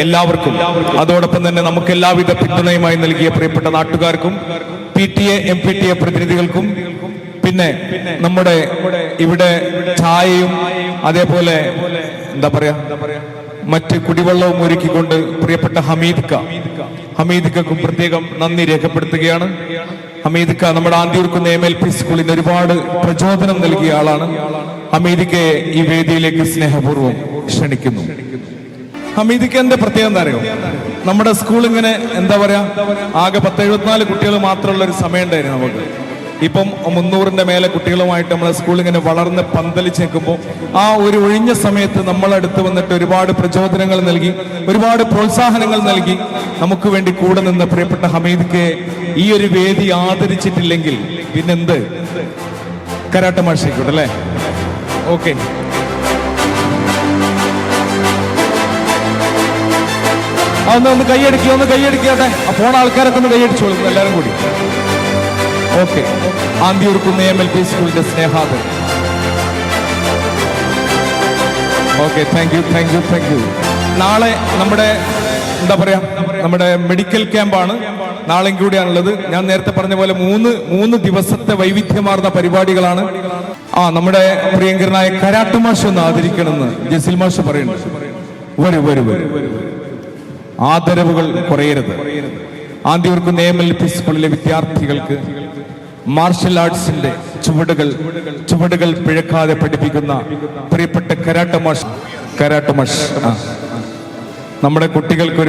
എല്ലാവർക്കും, അതോടൊപ്പം തന്നെ നമുക്ക് എല്ലാവിധ പിന്തുണയുമായി നൽകിയ പ്രിയപ്പെട്ട നാട്ടുകാർക്കും, PTA MPTA പ്രതിനിധികൾക്കും, പിന്നെ നമ്മുടെ ഇവിടെ ചായയും അതേപോലെ എന്താ പറയാ മറ്റ് കുടിവെള്ളവും ഒരുക്കിക്കൊണ്ട് പ്രിയപ്പെട്ട ഹമീദ്ക്കും പ്രത്യേകം നന്ദി രേഖപ്പെടുത്തുകയാണ്. ഹമീദ്ക്ക നമ്മുടെ ആന്തിയൂർക്കുന്ന MLP സ്കൂളിന് ഒരുപാട് പ്രചോദനം നൽകിയ ആളാണ്. ഹമീദ്ക്കയെ ഈ വേദിയിലേക്ക് സ്നേഹപൂർവ്വം ക്ഷണിക്കുന്നു. ഹമീദ്ക്കന്റെ പ്രത്യേകം എന്താ അറിയോ, നമ്മുടെ സ്കൂൾ ഇങ്ങനെ എന്താ പറയാ ആകെ 1074 കുട്ടികൾ മാത്രമുള്ള ഒരു സമയം ഉണ്ടായിരുന്നു നമുക്ക്. ഇപ്പം 300ന്റെ മേലെ കുട്ടികളുമായിട്ട് നമ്മളെ സ്കൂൾ ഇങ്ങനെ വളർന്ന് പന്തലിച്ച് നിൽക്കുമ്പോൾ ആ ഒരു ഒഴിഞ്ഞ സമയത്ത് നമ്മളടുത്ത് വന്നിട്ട് ഒരുപാട് പ്രചോദനങ്ങൾ നൽകി, ഒരുപാട് പ്രോത്സാഹനങ്ങൾ നൽകി നമുക്ക് വേണ്ടി കൂടെ നിന്ന് പ്രിയപ്പെട്ട ഹമീദ്ക്കയെ ഈ ഒരു വേദി ആദരിച്ചിട്ടില്ലെങ്കിൽ പിന്നെന്ത്, കരാട്ട മാഷായിക്കോട്ടെ അല്ലേ? ഓക്കെ, ഒന്ന് കൈയടിക്കട്ടെ. പോണ ആൾക്കാരൊക്കെ ഒന്ന് കൈയടിച്ചോളും എല്ലാവരും കൂടി. ഓക്കെ, ആന്തിയൂർക്കുന്ന MLP സ്കൂളിന്റെ സ്നേഹാദരം. Okay, thank you. നാളെ നമ്മുടെ എന്താ പറയാ നമ്മുടെ മെഡിക്കൽ ക്യാമ്പാണ് നാളെയും കൂടിയാണുള്ളത്. ഞാൻ നേരത്തെ പറഞ്ഞ പോലെ മൂന്ന് ദിവസത്തെ വൈവിധ്യമാർന്ന പരിപാടികളാണ്. നമ്മുടെ പ്രിയങ്കരനായ കരാട്ട മാഷ് ഒന്ന് ആദരിക്കണമെന്ന് ജസിൽ മാഷ് പറയുന്നുണ്ട്. വരൂ, ആദരവുകൾ കുറയരുത്. ആന്തിയൂർക്കുന്ന MLP സ്കൂളിലെ വിദ്യാർത്ഥികൾക്ക് മാർഷൽ ആർട്സിന്റെ ചുവടുകൾ പിഴക്കാതെ പഠിപ്പിക്കുന്ന പ്രിയപ്പെട്ട കരാട്ട മാഷ് നമ്മുടെ കുട്ടികൾക്ക്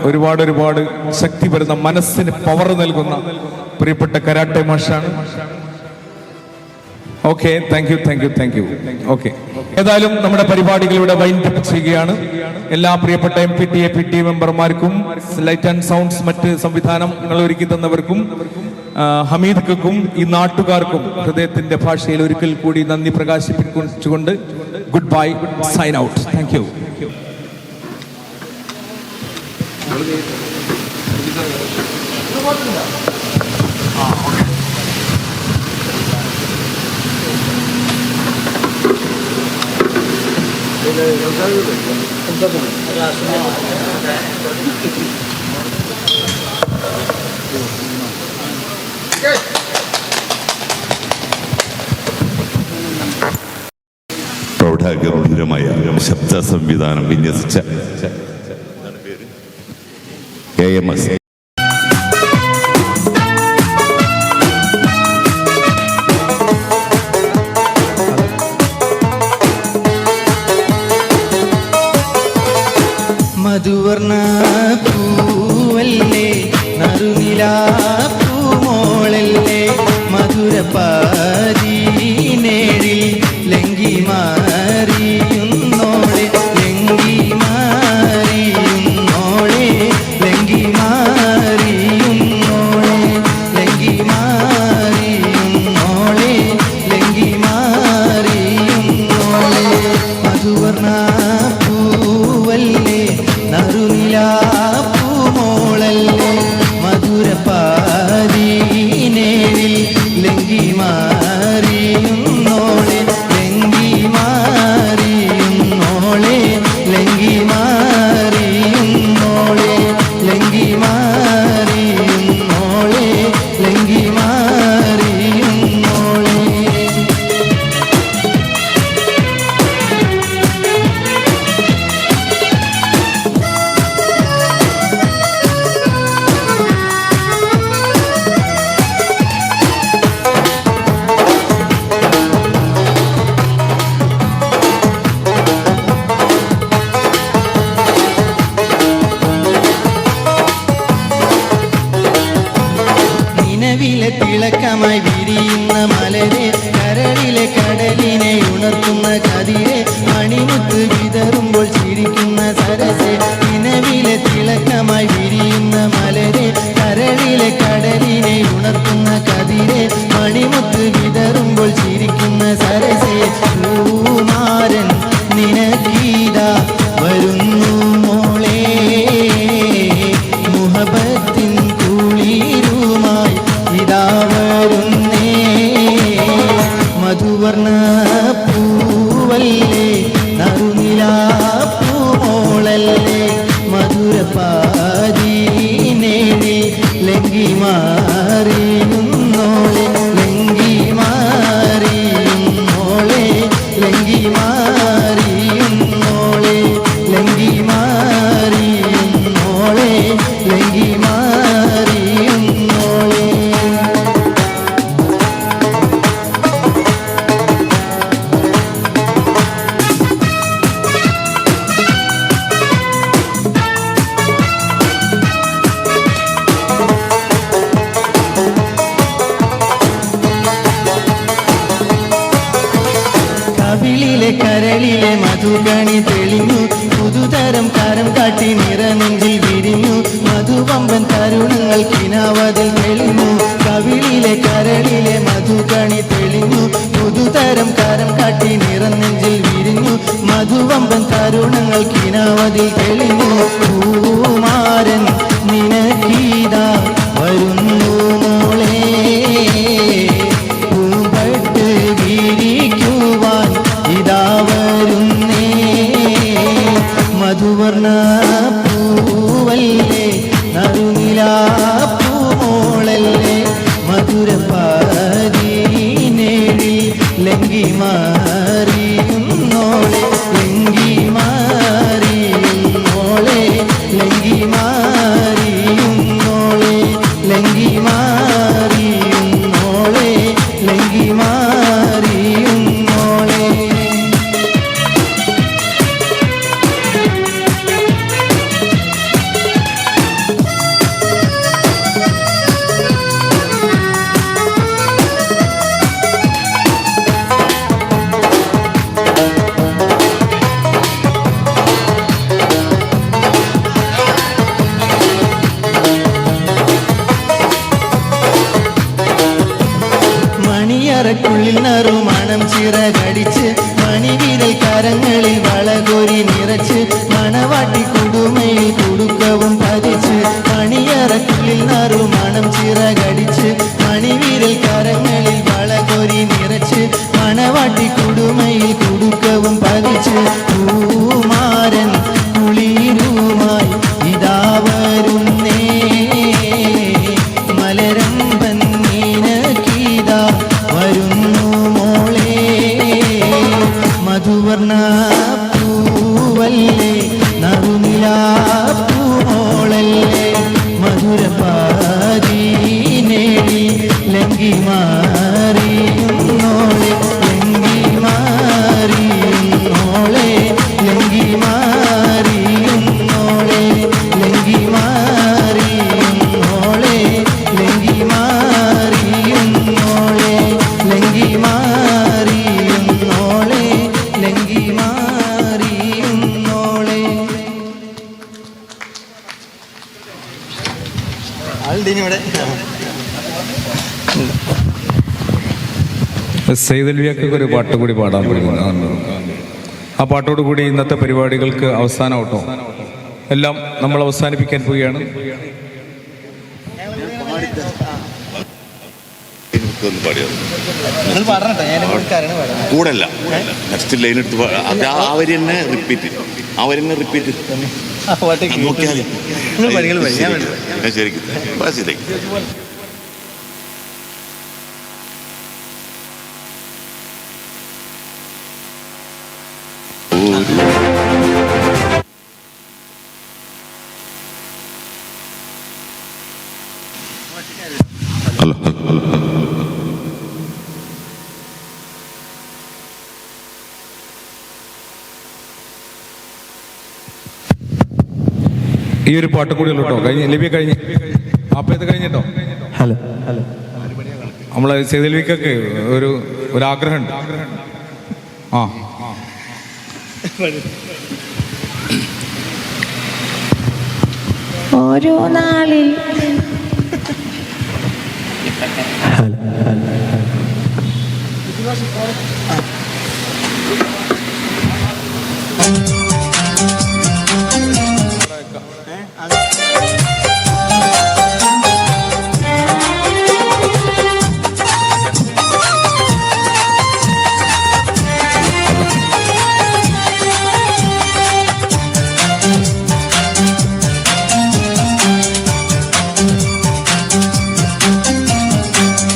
ഒരുപാട് ശക്തി വരുന്ന, മനസ്സിന് പവർ നൽകുന്ന പ്രിയപ്പെട്ട കരാട്ട മാഷാണ്. Okay, thank you. ഓക്കെ, ഏതായാലും നമ്മുടെ പരിപാടികളിലൂടെ വൈൻഡപ്പ് ചെയ്യുകയാണ്. എല്ലാ പ്രിയപ്പെട്ട MPTA PTA മെമ്പർമാർക്കും, ലൈറ്റ് ആൻഡ് സൗണ്ട്സ് മറ്റ് സംവിധാനങ്ങൾ ഒരുക്കി തന്നവർക്കും, ഹമീദ്ക്കും ഈ നാട്ടുകാർക്കും ഹൃദയത്തിന്റെ ഭാഷയിൽ ഒരിക്കൽ കൂടി നന്ദി പ്രകാശിപ്പിച്ചുകൊണ്ട് goodbye, sign out. Thank you. പ്രൗഢഗംഭീരമായ ശബ്ദ സംവിധാനം വിന്യസിച്ച AMS മധുവർണ്ണ പൂവല്ലേ, നറുനിലാ പൂമോളല്ലേ, മധുരപ്പാരീനേഴിൽ ലങ്കി മാറിയുന്നോളെ, ലങ്കി മാറിയുന്നോളെ, ലങ്കി മാറിയുന്നോളെ, ലങ്കി മാറിയുന്നോളെ, ലങ്കി മാറിയുന്നോളെ, മധുവർണ്ണ പൂവല്ലേ, നറുനിലാ പൂമോളല്ലേ, മധുരപ്പാരീനേഴിൽ ലങ്കി മാറിയുന്നോളെ, ലങ്കി മാറിയുന്നോളെ, ലങ്കി മാറിയുന്നോളെ, ലങ്കി മാറിയുന്നോളെ, ലങ്കി മാറിയുന്നോളെ. തിളക്കമായി വിരിയുന്ന മലരെ, കരളിലെ കടലിനെ ഉണർത്തുന്ന കതിരെ, മണിമുത്ത് വിതറുമ്പോൾ ചിരിക്കുന്ന സരസെ, നിലവിലെ തിളക്കമായി വിരിയുന്ന മലരെ, കരളിലെ കടലിനെ ഉണർത്തുന്ന കതിരെ, മണിമുത്ത് വിതറുമ്പോൾ ചിരിക്കുന്ന സരസെ, പൂമാരൻ നിനക്കീതാ വരുന്നു മോളെ, മുഹബത്തിൻ കുളിരുമായി ഇതാവ കാരം കാട്ടി നിറനെഞ്ചിൽ വിരിഞ്ഞു മധുവമ്പൻ തരുണങ്ങൾ കിനാവതിൽ തെളിഞ്ഞു കവിളിലെ കരളിലെ മധുകണി തെളിഞ്ഞു പുതുതരം കാരം കാട്ടി നിറനെഞ്ചിൽ വിരിഞ്ഞു മധുവമ്പൻ തരുണങ്ങൾ കിനാവതിൽ തെളിഞ്ഞു പൂമാരൻ നിനക്കീതാ വരുന്നു മോളെ പൂമ്പട്ട് വിരിക്കുവാൻ ഇതാ വരുന്നേ മധുവർണ പൂവല്ലേ നറുനിലാ പൂമോളല്ലേ മധുരപ്പാരീനേഴി ലങ്കി മാറിയുന്നോളെ ലങ്കി മാറിയുന്നോളെ ലങ്കി മാറിയുന്നോളെ ലങ്കി മാറിയുന്നോളെ ലങ്കി മാറിയുന്നോളെ മണിയറക്കുള്ളിൽ നറുമണം ചിറകടിച്ച് മണിവിരൽ കരങ്ങളിൽ വളകൊരി നിറച്ച് മണവാട്ടി കുടുമയിൽ കുടുക്കവും പതിച്ച് മണിയറക്കുള്ളിൽ നറുമണം ചിറകടിച്ച് മണിവിരൽ കരങ്ങളിൽ വളകൊരി നിറച്ച് മണവാട്ടി കുടുമയിൽ കുടുക്കവും പതിച്ച് പൂമാരൻ കുളിരുമായി ഇതാ വരുന്നേ മലരമ്പൻ നീനക്കീതാ വരുന്നു മോളെ മധുവർണ പൂവല്ലേ നറുനിലാ പൂമോളല്ലേ മധുരപാരീനേഴി ലങ്കി മാറിയുന്നോളെ ലങ്കി മാറിയുന്നോളെ ലങ്കി മാറിയുന്നോളെ ലങ്കി മാറിയുന്നോളെ ലങ്കി മാറിയുന്നോളെ ലങ്കി മാറിയുന്നോളെ ലങ്കി മാറിയുന്നോളെ ആളുടെ സെയ്തൽവിയൊക്കെ ഒരു പാട്ട് കൂടി പാടാൻ പഠിക്കുന്നു ആ പാട്ടോട് കൂടി ഇന്നത്തെ പരിപാടികൾക്ക് അവസാനം കേട്ടോ എല്ലാം നമ്മൾ അവസാനിപ്പിക്കാൻ പോവുകയാണ് കൂടല്ല നെക്സ്റ്റ് ലൈൻ എടുത്ത് അവര് തന്നെ റിപ്പീറ്റ് ശരിക്കും ഹലോ ഈ ഒരു പാട്ട് കൂടി ഉള്ളൂ കേട്ടോ കഴിഞ്ഞ് ലിബിയ കഴിഞ്ഞ് ആപ്പയത്ത് കഴിഞ്ഞിട്ടോ ഹലോ ഹലോ നമ്മളെ സെയ്തൽവിക്കൊക്കെ ഒരാഗ്രഹമുണ്ട് ആ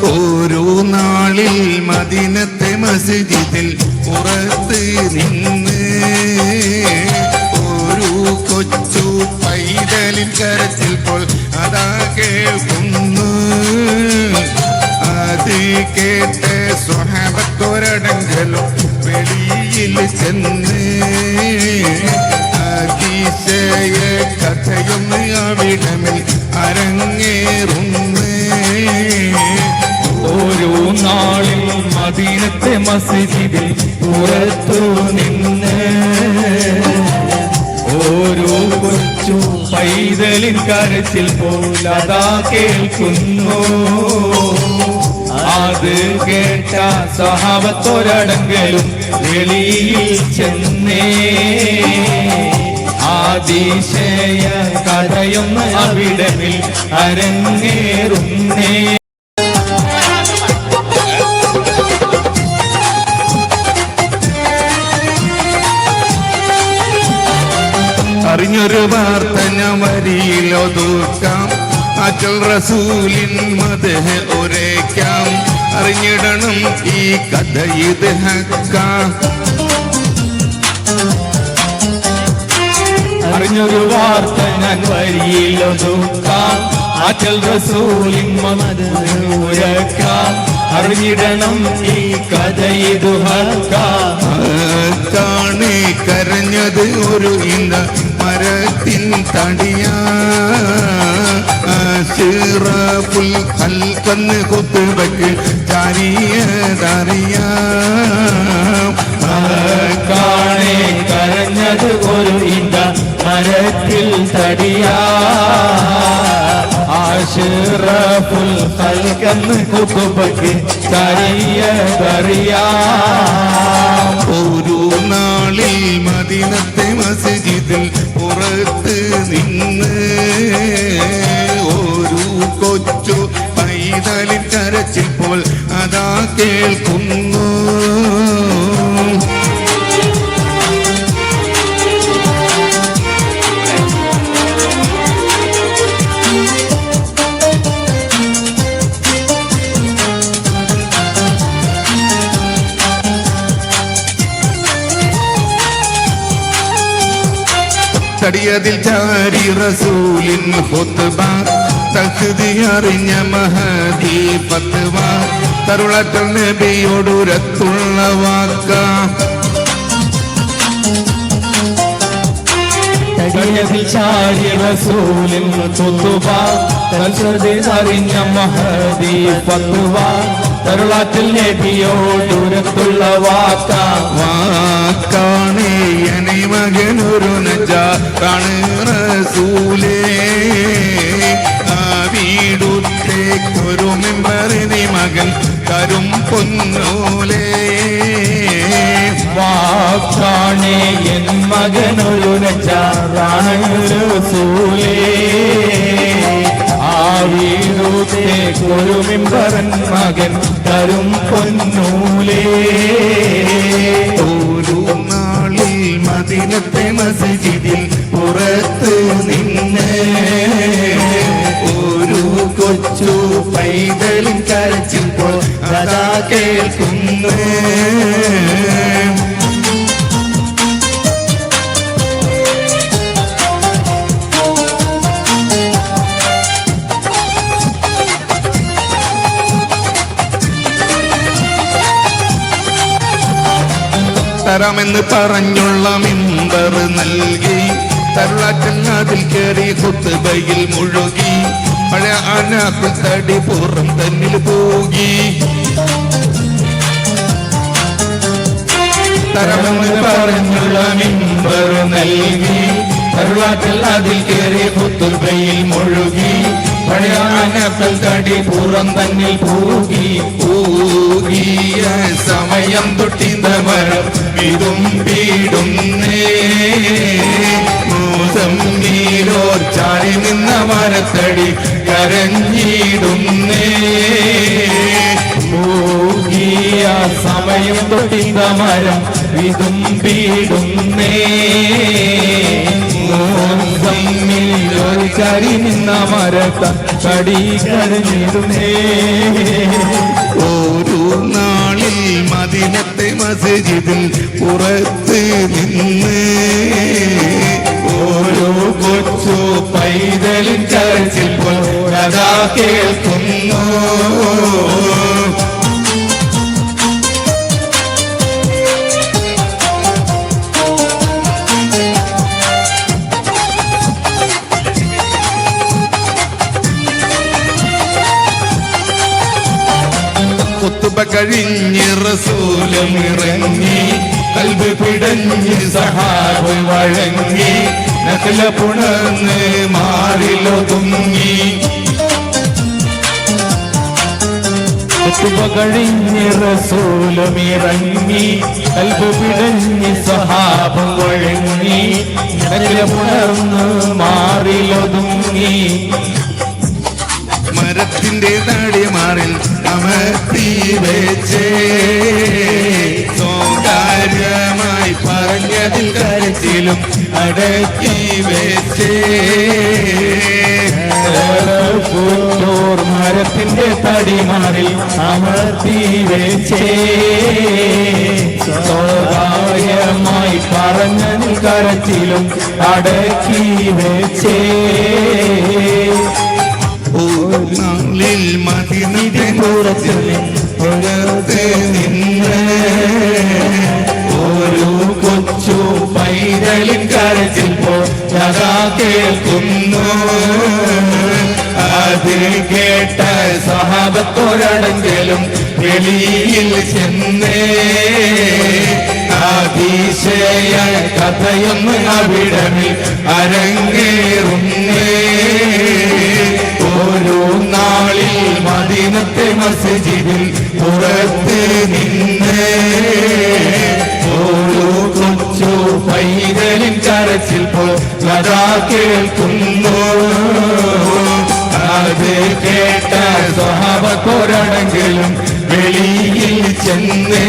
ഓരോ നാളിൽ മദീനത്തെ മസ്ജിദിൽ പുറത്ത് നിന്ന് ഒരു കൊച്ചു പൈതലിൻ കരച്ചിൽ പോൽ അതാ കേൾക്കുന്നു. അത് കേട്ട് സ്വഹാബത്തൊരടങ്കലും വെളിയിൽ ചെന്ന് അതിശയ കഥയൊന്ന് അവിടമിൽ അരങ്ങേറുന്നു. ഓരോ നാളിൽ മദീനത്തെ മസ്ജിദിൽ പുറത്തു നിന്ന് ഓരോ കൊച്ചു പൈതലിൻ കരച്ചിൽ പോലതാ കേൾക്കുന്നു. അത് കേട്ട സഹാബത്തൊരടങ്കലും വെളിയിൽ ചെന്നേ അതിശയ കഥയൊന്ന് അവിടമിൽ അരങ്ങേറുന്നേ. അറിഞ്ഞൊരു വാർത്ത ഞാൻ വരിയിലൊതുക്കാം, അച്ചൽ റസൂലിൻ മദ്ഹ് ഉരയ്ക്കാം. അറിഞ്ഞിടണം ഈ കഥ ഇത് ഹക്കാം. അറിഞ്ഞൊരു വാർത്ത ഞാൻ വരിയിലൊതുക്കാം, അച്ചൽ റസൂലിൻ മദ്ഹ് അറിഞ്ഞിടണം ഈ കഥ ഇത് ഹക്കാം. കാണി കരഞ്ഞത് ഒരു ഇന്ന മരത്തിൻ തടിയാ. അശ്റഫുൽ ഖൽഖെന്ന് ഖുത്ബക്ക് ജാരിയതറിയാം. കാണേ കരഞ്ഞത് ഒരു ഇന്ന മരത്തിൽ തടിയാ. അശ്റഫുൽ ഖൽഖെന്ന് ഖുത്ബക്ക് ജാരിയതറിയാം. ഒരു നാളിൽ മദീനത്തെ മസ്ജിദിൽ പുറത്ത് നിന്ന് ഒരു കൊച്ചു പൈതലിൻ കരച്ചിൽ പോൽ അതാ കേൾക്കുന്നു. തടിയതിൽ ജാരി റസൂലിൻ ഖുത്ബ, തഖ്ദി അറിഞ്ഞ മഹദി ഫത്വ. തരുളത്തൽ നബിയോടുരത്തുള്ള വാക്ക. തടിയതിൽ ചാരി റസൂലിൻ ഖുത്ബ, തഖ്ദി അറിഞ്ഞ മഹദി ഫത്വ. തരുളത്തിൽ നബിയോടുരത്തുള്ള വാക്ക. വാക്കാണ് എനി മകനൊരു നജാറാണ് റസൂലേ. ആ വീടുത്തേക്കൊരു മെമ്പറിന് മകൻ തരും പൊന്നോലേ. വാക്കാണേ എൻ മകനൊരു നജാറാണ് റസൂലേ. ആ വീടുത്തേക്കൊരു മെമ്പറൻ മകൻ തരും പൊന്നൂലേ. ഒരു നാളിൽ മദീനത്തെ മസ്ജിദിൽ പുറത്ത് നിന്ന് ഒരു കൊച്ചു പൈതലിൻ കരച്ചിൽ പോൽ അതാ കേൾക്കുന്നു. തരാമെന്ന് പറഞ്ഞുള്ള മിമ്പർ നൽകി. തരുളാറ്റൽ അതിൽ കയറി ഖുത്ബയിൽ മുഴുകി. പഴയ അനാപ്പിൽ തടി പുറം തന്നിൽ പോകി. തരമെന്ന് പറഞ്ഞുള്ള മിമ്പർ നൽകി. തരുളാറ്റൽ അതിൽ കയറി ഖുത്ബയിൽ മുഴുകി. പഴയ അനപ്പൽ തടി പുറം തന്നിൽ പൂകി. പൂകിയ സമയം തൊട്ടിന്ത മരം ഇതും വീടുന്നേ. മൂസമ്മീലോ ചാരി നിന്ന മരത്തടി കരഞ്ഞിടുന്നേ. പൂകിയ സമയം തൊട്ടിന്ത മരം ഇതും വീടുന്നേ. ഒരു ചരി നിന്ന മരത്ത കടി കരഞ്ഞിടുന്നേ. ഒരു നാളിൽ മദീനത്തെ മസ്ജിദിൽ പുറത്ത് നിന്ന് ഓരോ കൊച്ചു പൈതലിൻ കരച്ചിൽ പോൽ അതാ കേൾക്കുന്നു. ഖുത്ബ കഴിഞ്ഞ് റസൂലും ഇറങ്ങി. കൽബ് പിടഞ്ഞ് സഹാബ് വഴങ്ങി നഖല പുണർന്ന് മാറിലൊതുങ്ങി കഴിഞ്ഞ് റസൂലുമിറങ്ങി കൽബ് പിടഞ്ഞ് സഹാബം വഴങ്ങി നഖല പുണർന്ന് മാറിലൊതുങ്ങി മരത്തിന്റെ താടിമാറിൽ അമർത്തി വെച്ചേ സ്വകാര്യമായി പറഞ്ഞതിൽ കരച്ചിലും അടക്കി വെച്ചേ മരത്തിന്റെ തടിമാറിൽ അമർത്തി വെച്ചേ സ്വകാര്യമായി പറഞ്ഞതിൽ കരച്ചിലും അടക്കി വെച്ചേ നാളിൽ മദിനത്തെ പുറത്ത് നിന്ന് ഒരു കൊച്ചു പൈതലിൻ കരച്ചിൽ പോകാ കേൾക്കുന്നു അത് കേട്ട സഹാബത്തോരടങ്കലും വെളിയിൽ ചെന്നേ അതിശയ കഥയൊന്ന് അവിടമിൽ അരങ്ങേറുന്നേ ഓരോ നാളിൽ മദീനത്തെ മസ്ജിദിൽ പുറത്ത് നിന്ന് ഓരോ കൊച്ചു പൈതലിൻ കരച്ചിൽ പോകാ കേൾക്കുന്നു അത് കേട്ട സ്വഭാവത്തോരണെങ്കിലും വെളിയിൽ ചെന്നേ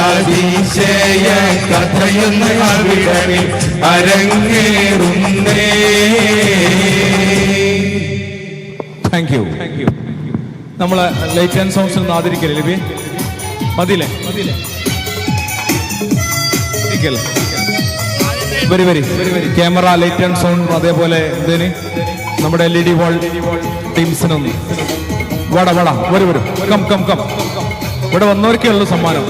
അതിശയ കഥയൊന്ന് അവിടമിൽ അരങ്ങേറുന്നേ. Thank you. നമ്മളെ ലൈറ്റ് ആൻഡ് സൗണ്ട്സ് ഒന്ന് ആദരിക്കല്ലേ ലിബി? മതിയില്ലേ? വരി വരി ക്യാമറ, ലൈറ്റ് ആൻഡ് സൗണ്ട്, അതേപോലെ ഇതിന് നമ്മുടെ LED വാൾ ടീംസിനൊന്ന് വട വരും കം ഇവിടെ വന്നവർക്കേ ഉള്ളൂ സമ്മാനം.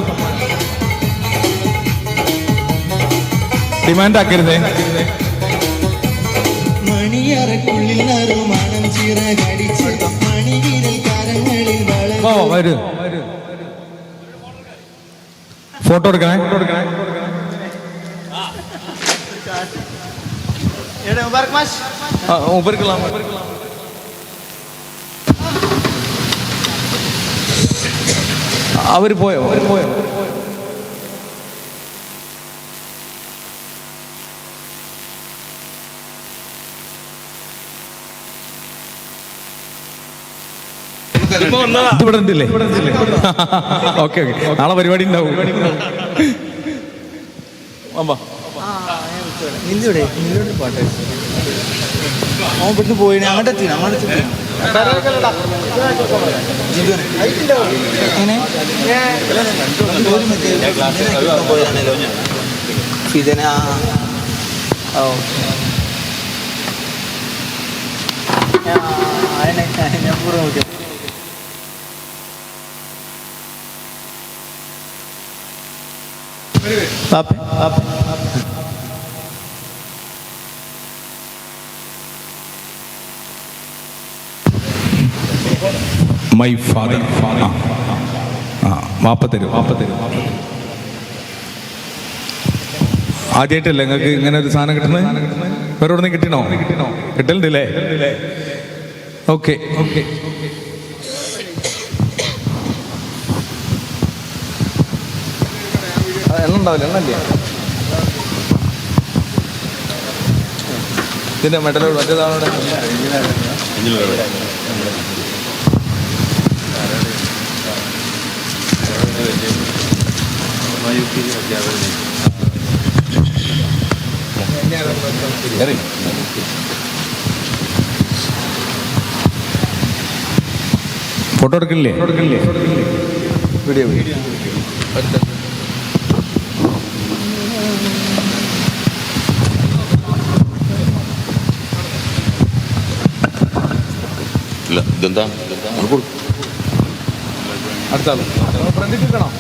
ഡിമാൻഡ് ആക്കരുതേ. മണിയറക്കുള്ളിൽ നറുമണം ചിറകടിച്ച് മണിവിരൽ കരങ്ങളിൽ വരൂ, ഫോട്ടോ എടുക്കണേ. ഉപരിக்கலாம் അവര് പോയോ? ഇവിടെ ഉണ്ടല്ലേ? ഓക്കെ നാളെ പരിപാടി ഉണ്ടാവും. നിന്നോട് പാട്ട് അവൻ ഇവിടുന്ന് പോയി അങ്ങോട്ടെത്തി ഫിദന. ഞാൻ പൂർവ്വം നോക്കിയ മൈ ഫാദർ. വാപ്പ തരും. ആദ്യമായിട്ടല്ലേ നിങ്ങൾക്ക് ഇങ്ങനെ ഒരു സാധനം കിട്ടുന്നത്? വേറെ എവിടെ നിന്ന് കിട്ടണോ? കിട്ടലുണ്ടല്ലേ? ഓക്കെ. എണ്ണം ഉണ്ടാവില്ല, എണ്ണല്ലേ ഇതിന്റെ മെഡലോട് മറ്റേതാണോടെ? ഫോട്ടോ എടുക്കില്ലേ? വീഡിയോ ഇതെന്താ അടുത്ത ആള് ഫ്രണ്ടിൽ നിൽക്കണം.